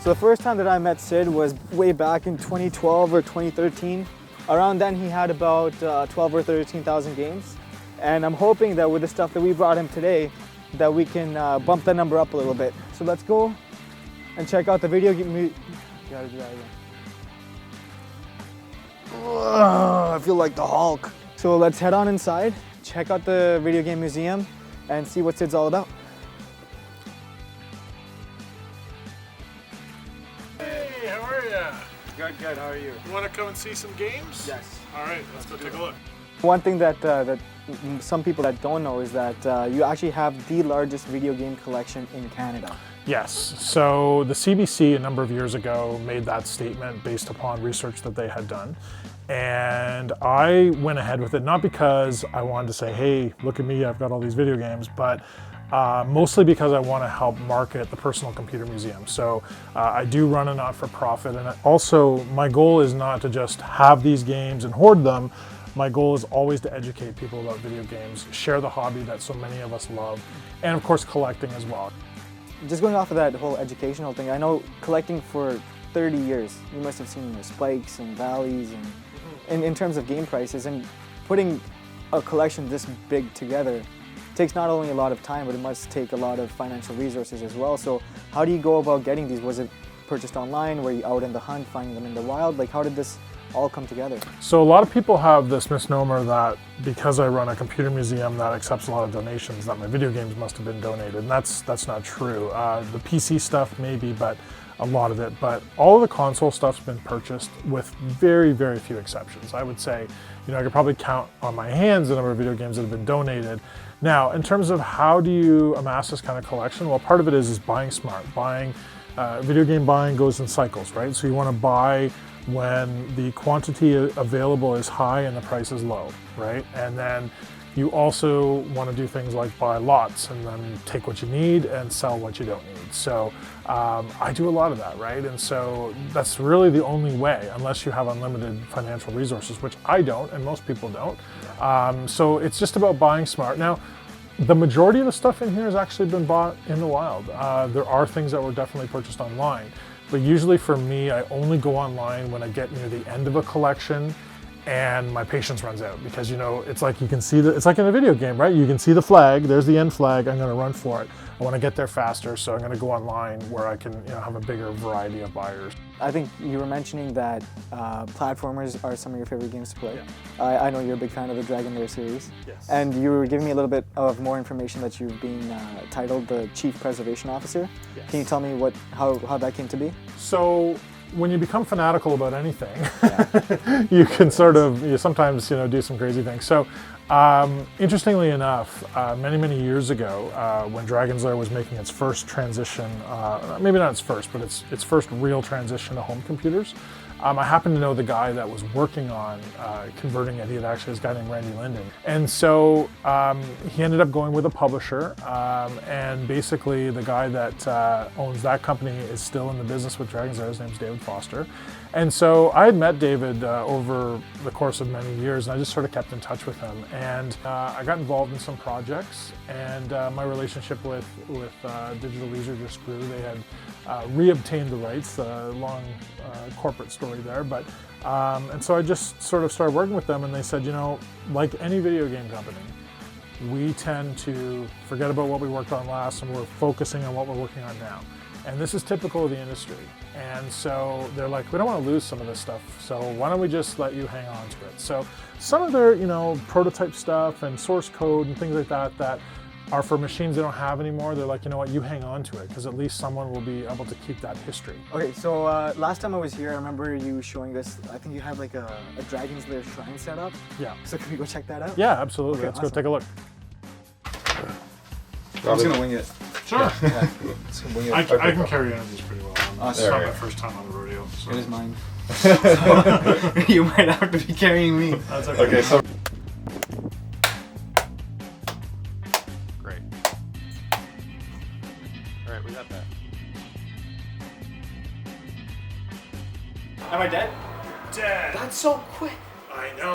So the first time that I met Syd was way back in 2012 or 2013. Around then he had about 12 or 13,000 games. And I'm hoping that with the stuff that we brought him today, that we can bump that number up a little bit. So let's go and check out the video game. You gotta do that again. I feel like the Hulk. So let's head on inside, check out the video game museum, and see what Syd's all about. Hey, how are you? Good, good. How are you? You want to come and see some games? Yes. All right, let's go take a look. One thing that some people that don't know is that you actually have the largest video game collection in Canada. Yes, so the CBC a number of years ago made that statement based upon research that they had done. And I went ahead with it, not because I wanted to say, hey, look at me, I've got all these video games, but mostly because I want to help market the Personal Computer Museum. So I do run a not-for-profit, and also my goal is not to just have these games and hoard them. My goal is always to educate people about video games, share the hobby that so many of us love, and of course collecting as well. Just going off of that whole educational thing, I know collecting for 30 years, you must have seen the spikes and valleys and in terms of game prices, and putting a collection this big together takes not only a lot of time, but it must take a lot of financial resources as well. So how do you go about getting these? Was it purchased online? Were you out in the hunt, finding them in the wild? Like, how did this all come together? So a lot of people have this misnomer that because I run a computer museum that accepts a lot of donations, that my video games must have been donated, and that's not true. The PC stuff maybe, but a lot of it. But all of the console stuff's been purchased with very, very few exceptions. I would say, you know, I could probably count on my hands the number of video games that have been donated. Now, in terms of how do you amass this kind of collection, well, part of it is buying smart. Video game buying goes in cycles, right? So you want to buy when the quantity available is high and the price is low, right? And then you also want to do things like buy lots and then take what you need and sell what you don't need. So I do a lot of that, right? And so that's really the only way, unless you have unlimited financial resources, which I don't and most people don't. So it's just about buying smart. Now, the majority of the stuff in here has actually been bought in the wild. There are things that were definitely purchased online. But usually for me, I only go online when I get near the end of a collection and my patience runs out, because, you know, it's like you can see it's like in a video game, right? You can see the flag, there's the end flag, I'm gonna run for it. I wanna get there faster, so I'm gonna go online where I can, you know, have a bigger variety of buyers. I think you were mentioning that platformers are some of your favorite games to play. Yeah. I know you're a big fan of the Dragon Lair series. Yes. And you were giving me a little bit of more information that you've been titled the Chief Preservation Officer. Yes. Can you tell me how that came to be? So when you become fanatical about anything, you can sort of, sometimes, you know, do some crazy things. So interestingly enough, many years ago, when Dragon's Lair was making its first transition, maybe not its first, but its first real transition to home computers, I happened to know the guy that was working on converting it. He had actually this guy named Randy Linden. And so he ended up going with a publisher, and basically the guy that owns that company is still in the business with Dragon's Lair. His name's David Foster. And so I had met David over the course of many years, and I just sort of kept in touch with him. And I got involved in some projects, and my relationship with Digital Leisure just grew. They had reobtained the rights, long corporate story there, but and so I just sort of started working with them, and they said, you know, like any video game company, we tend to forget about what we worked on last, and we're focusing on what we're working on now. And this is typical of the industry. And so they're like, we don't want to lose some of this stuff, so why don't we just let you hang on to it? So some of their, you know, prototype stuff and source code and things like that are for machines they don't have anymore. They're like, you know what, you hang on to it, because at least someone will be able to keep that history. Okay, so last time I was here, I remember you showing this. I think you had like a Dragon's Lair shrine set up. Yeah. So can we go check that out? Yeah, absolutely. Okay, Let's awesome. go take a look. I'm just gonna wing it. Sure. Yeah. Just gonna wing it. I can carry on these pretty well. This is not my first time on the rodeo. So. It is mine. So, you might have to be carrying me. That's okay. Okay, so Great. All right, we got that. Am I dead? Dead. That's so quick. I know.